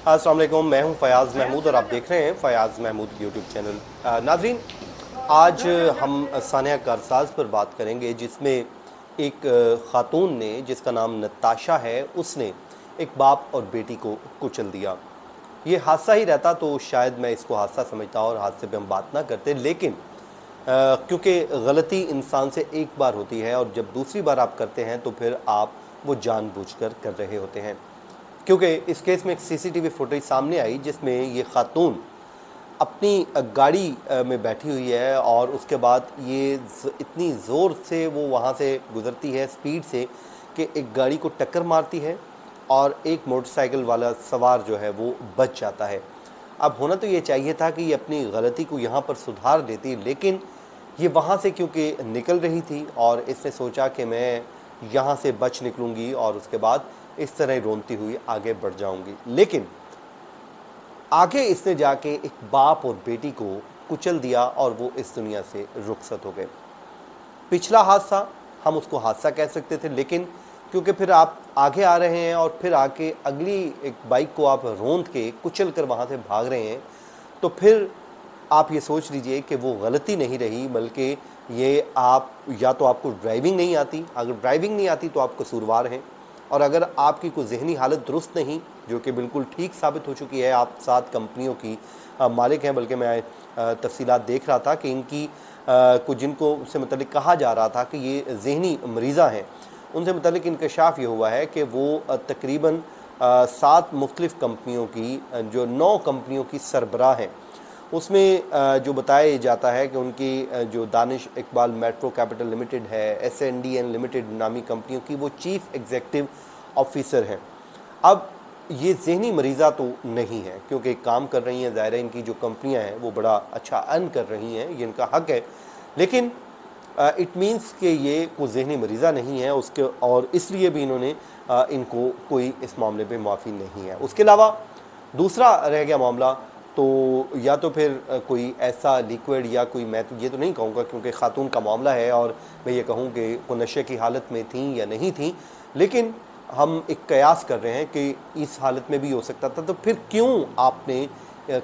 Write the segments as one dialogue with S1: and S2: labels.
S1: अस्सलाम वालेकुम, मैं हूं फ़याज़ महमूद और आप देख रहे हैं फ़याज़ महमूद यूट्यूब चैनल। नाज़रीन, आज हम सानिया कारसाज़ पर बात करेंगे, जिसमें एक ख़ातून ने जिसका नाम नताशा है, उसने एक बाप और बेटी को कुचल दिया। ये हादसा ही रहता तो शायद मैं इसको हादसा समझता और हादसे पे हम बात ना करते, लेकिन क्योंकि गलती इंसान से एक बार होती है और जब दूसरी बार आप करते हैं तो फिर आप वो जानबूझकर कर रहे होते हैं। क्योंकि इस केस में एक सीसीटीवी फुटेज सामने आई जिसमें ये खातून अपनी गाड़ी में बैठी हुई है और उसके बाद ये इतनी ज़ोर से वो वहाँ से गुज़रती है स्पीड से कि एक गाड़ी को टक्कर मारती है और एक मोटरसाइकिल वाला सवार जो है वो बच जाता है। अब होना तो ये चाहिए था कि ये अपनी गलती को यहाँ पर सुधार देती, लेकिन ये वहाँ से क्योंकि निकल रही थी और इसने सोचा कि मैं यहाँ से बच निकलूँगी और उसके बाद इस तरह रोती हुई आगे बढ़ जाऊँगी, लेकिन आगे इसने जाके एक बाप और बेटी को कुचल दिया और वो इस दुनिया से रुखसत हो गए। पिछला हादसा हम उसको हादसा कह सकते थे, लेकिन क्योंकि फिर आप आगे आ रहे हैं और फिर आके अगली एक बाइक को आप रोंद के कुचल कर वहाँ से भाग रहे हैं, तो फिर आप ये सोच लीजिए कि वो गलती नहीं रही, बल्कि ये आप या तो आपको ड्राइविंग नहीं आती, अगर ड्राइविंग नहीं आती तो आप कसूरवार हैं, और अगर आपकी कोई ज़हनी हालत दुरुस्त नहीं, जो कि बिल्कुल ठीक साबित हो चुकी है, आप 7 कंपनियों की मालिक हैं, बल्कि मैं तफसीलात देख रहा था कि इनकी कुछ जिनको से मतलब कहा जा रहा था कि ये ज़हनी मरीज़ा हैं, उनसे मतलब इंकशाफ ये हुआ है कि वो तकरीबन 7 मुख्तलिफ़ कंपनियों की जो 9 कंपनियों की सरबराह हैं, उसमें जो बताया जाता है कि उनकी जो Danish Iqbal metro capital limited है, SNDN लिमिटेड नामी कंपनियों की वो चीफ़ एग्जीक्यूटिव ऑफिसर हैं। अब ये ज़हनी मरीज़ा तो नहीं है, क्योंकि काम कर रही हैं, ज़ाहिर है इनकी जो कंपनियां हैं वो बड़ा अच्छा अर्न कर रही हैं, ये इनका हक़ है, लेकिन इट मीन्स कि ये कोई ज़हनी मरीज़ा नहीं है उसके, और इसलिए भी इन्होंने इनको कोई इस मामले पे माफ़ी नहीं है। उसके अलावा दूसरा रह गया मामला, तो या तो फिर कोई ऐसा लिक्विड या कोई, मैं तो ये तो नहीं कहूँगा क्योंकि ख़ातून का मामला है और मैं ये कहूँ कि वो नशे की हालत में थी या नहीं थी, लेकिन हम एक कयास कर रहे हैं कि इस हालत में भी हो सकता था, तो फिर क्यों आपने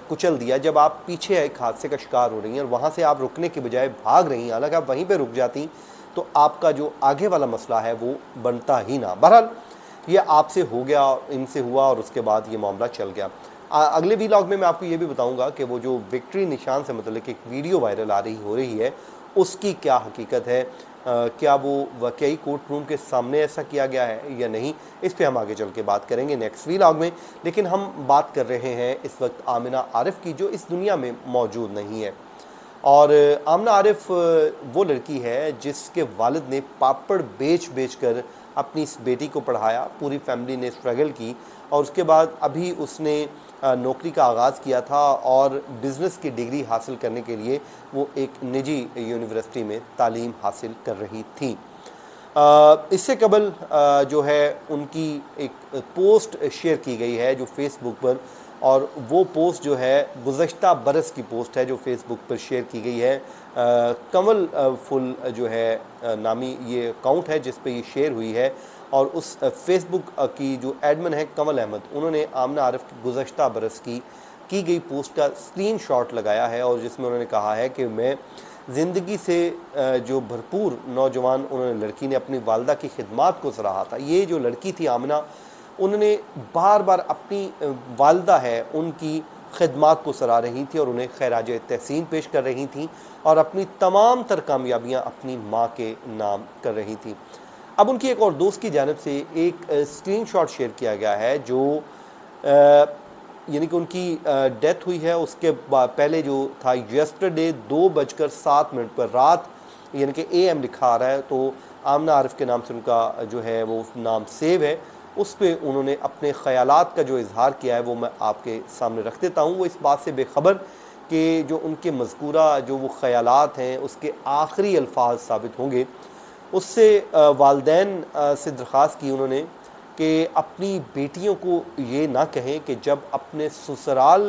S1: कुचल दिया जब आप पीछे एक हादसे का शिकार हो रही हैं और वहाँ से आप रुकने के बजाय भाग रही हैं। हालांकि आप वहीं पे रुक जाती तो आपका जो आगे वाला मसला है वो बनता ही ना। बहरहाल ये आपसे हो गया, इनसे हुआ और उसके बाद ये मामला चल गया। अगले व्लॉग में मैं आपको ये भी बताऊंगा कि वो जो विक्ट्री निशान से मतलब एक वीडियो वायरल हो रही है उसकी क्या हकीकत है, क्या वो वाकई कोर्ट रूम के सामने ऐसा किया गया है या नहीं, इस पे हम आगे चल के बात करेंगे नेक्स्ट व्लॉग में। लेकिन हम बात कर रहे हैं इस वक्त आमिना आरिफ की, जो इस दुनिया में मौजूद नहीं है। और आमिना आरिफ वो लड़की है जिसके वालिद ने पापड़ बेच बेच कर अपनी इस बेटी को पढ़ाया, पूरी फैमिली ने स्ट्रगल की और उसके बाद अभी उसने नौकरी का आगाज़ किया था और बिज़नेस की डिग्री हासिल करने के लिए वो एक निजी यूनिवर्सिटी में तालीम हासिल कर रही थी। इससे कबल जो है उनकी एक पोस्ट शेयर की गई है जो फेसबुक पर, और वो पोस्ट जो है गुज़श्ता बरस की पोस्ट है जो फेसबुक पर शेयर की गई है। कमल फुल जो है नामी ये अकाउंट है जिस पे ये शेयर हुई है, और उस फेसबुक की जो एडमिन है कमल अहमद, उन्होंने आमिना आरिफ की गुज़श्ता बरस की गई पोस्ट का स्क्रीनशॉट लगाया है और जिसमें उन्होंने कहा है कि मैं ज़िंदगी से जो भरपूर नौजवान उन्होंने लड़की ने अपनी वालदा की खिदमात को सराहा था। ये जो लड़की थी आमिना, उन्होंने बार बार अपनी वालदा है उनकी खिदमात को सराह रही थी और उन्हें खैराज तहसीन पेश कर रही थी और अपनी तमाम तर कामयाबियाँ अपनी माँ के नाम कर रही थी। अब उनकी एक और दोस्त की जानिब से एक स्क्रीनशॉट शेयर किया गया है जो यानी कि उनकी डेथ हुई है उसके पहले जो था यस्टरडे 2:07 पर रात, यानी कि AM लिखा आ रहा है, तो आमिना आरिफ के नाम से उनका जो है वो नाम सेव है। उस पर उन्होंने अपने ख़यालात का जो इजहार किया है वो मैं आपके सामने रख देता हूँ। वो इस बात से बेखबर कि जो उनके मज़कूरा जो वो ख़यालात हैं उसके आखिरी अल्फाज साबित होंगे। उससे वालदैन से दरख्वास्त की उन्होंने कि अपनी बेटियों को ये ना कहें कि जब अपने ससुराल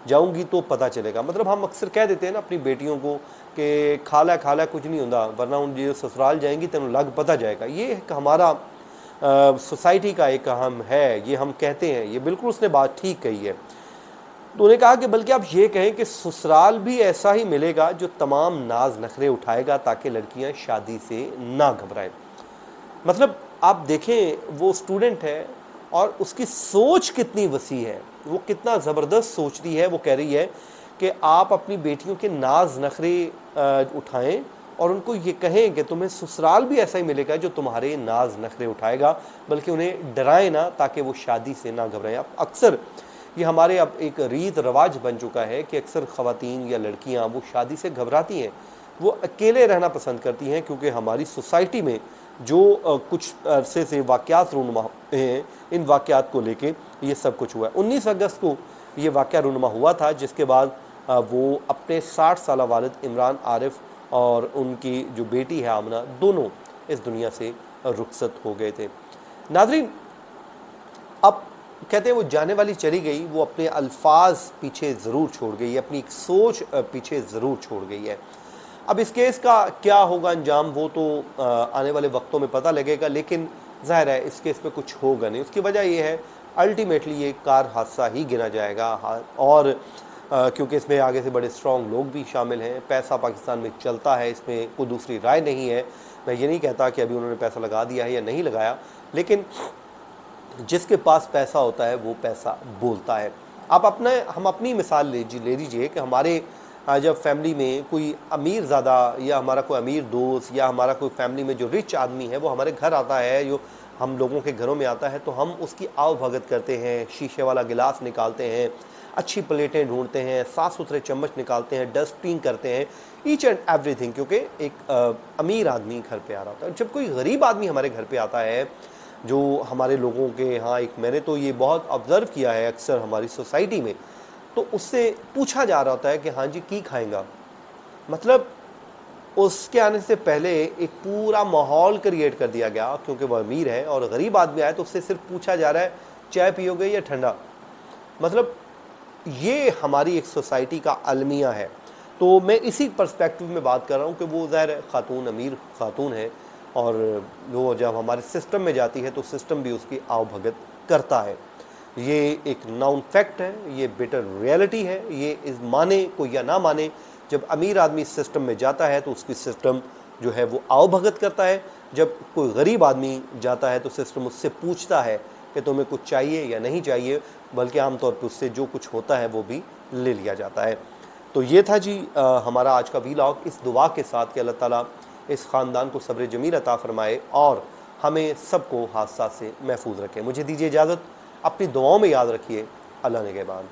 S1: जाऊंगी तो पता चलेगा। मतलब हम अक्सर कह देते हैं ना अपनी बेटियों को कि खाला खाला कुछ नहीं होता, वरना उन जो ससुराल जाएंगी तेन लग पता जाएगा। ये एक हमारा सोसाइटी का एक अहम है, ये हम कहते हैं, ये बिल्कुल उसने बात ठीक कही है। तो उन्होंने कहा कि बल्कि आप ये कहें कि ससुराल भी ऐसा ही मिलेगा जो तमाम नाज नखरे उठाएगा ताकि लड़कियां शादी से ना घबराएं। मतलब आप देखें वो स्टूडेंट है और उसकी सोच कितनी वसी है, वो कितना ज़बरदस्त सोचती है। वो कह रही है कि आप अपनी बेटियों के नाज नखरे उठाएं और उनको ये कहें कि तुम्हें ससुराल भी ऐसा ही मिलेगा जो तुम्हारे नाज नखरे उठाएगा, बल्कि उन्हें डराए ना ताकि वो शादी से ना घबराएं। अब अक्सर ये हमारे अब एक रीत रवाज बन चुका है कि अक्सर ख़वातीन या लड़कियां वो शादी से घबराती हैं, वो अकेले रहना पसंद करती हैं, क्योंकि हमारी सोसाइटी में जो कुछ अरसे से वाक़यात रूनुमा हैं, इन वाक़यात को लेके ये सब कुछ हुआ है। 19 अगस्त को ये वाक़या रूनुमा हुआ था, जिसके बाद वो अपने 60 साला वालिद इमरान आरिफ और उनकी जो बेटी है आमना, दोनों इस दुनिया से रुखसत हो गए थे। नाज़रीन, अब कहते हैं वो जाने वाली चली गई, वो अपने अल्फाज पीछे ज़रूर छोड़ गई है, अपनी एक सोच पीछे ज़रूर छोड़ गई है। अब इस केस का क्या होगा अंजाम, वो तो आने वाले वक्तों में पता लगेगा, लेकिन ज़ाहिर है इस केस पे कुछ होगा नहीं। उसकी वजह ये है अल्टीमेटली ये कार हादसा ही गिना जाएगा, और क्योंकि इसमें आगे से बड़े स्ट्रॉन्ग लोग भी शामिल हैं, पैसा पाकिस्तान में चलता है, इसमें कोई दूसरी राय नहीं है। मैं ये नहीं कहता कि अभी उन्होंने पैसा लगा दिया है या नहीं लगाया, लेकिन जिसके पास पैसा होता है वो पैसा बोलता है। आप हम अपनी मिसाल ले लीजिए कि हमारे जब फैमिली में कोई अमीर ज़्यादा या हमारा कोई अमीर दोस्त या हमारा कोई फैमिली में जो रिच आदमी है वो हमारे घर आता है, जो हम लोगों के घरों में आता है, तो हम उसकी आव भगत करते हैं, शीशे वाला गिलास निकालते हैं, अच्छी प्लेटें ढूंढते हैं, साफ़ सुथरे चम्मच निकालते हैं, डस्टिंग करते हैं, ईच एंड एवरीथिंग, क्योंकि एक अमीर आदमी घर पे आ रहा होता है। जब कोई गरीब आदमी हमारे घर पे आता है, जो हमारे लोगों के यहाँ, एक मैंने तो ये बहुत ऑब्ज़र्व किया है अक्सर हमारी सोसाइटी में, तो उससे पूछा जा रहा होता है कि हाँ जी की खाएंगा। मतलब उसके आने से पहले एक पूरा माहौल क्रिएट कर दिया गया, क्योंकि वह अमीर है और गरीब आदमी आया तो उससे सिर्फ पूछा जा रहा है चाय पियोगे या ठंडा। मतलब ये हमारी एक सोसाइटी का अलमिया है। तो मैं इसी पर्सपेक्टिव में बात कर रहा हूँ कि वो ज़ाहिर खातून अमीर खातून है, और वो जब हमारे सिस्टम में जाती है तो सिस्टम भी उसकी आव भगत करता है। ये एक नाउन फैक्ट है, ये बेटर रियलिटी है। ये इस माने को या ना माने, जब अमीर आदमी सिस्टम में जाता है तो उसकी सिस्टम जो है वो आव भगत करता है। जब कोई गरीब आदमी जाता है तो सिस्टम उससे पूछता है कि तुम्हें कुछ चाहिए या नहीं चाहिए, बल्कि आमतौर पर उससे जो कुछ होता है वो भी ले लिया जाता है। तो ये था जी हमारा आज का व्लॉग, इस दुआ के साथ कि अल्लाह ताला इस ख़ानदान को सब्र जमील अता फ़रमाए और हमें सबको हादसा से महफूज रखे। मुझे दीजिए इजाज़त, अपनी दुआओं में याद रखिए। अल्लाह निगहबान।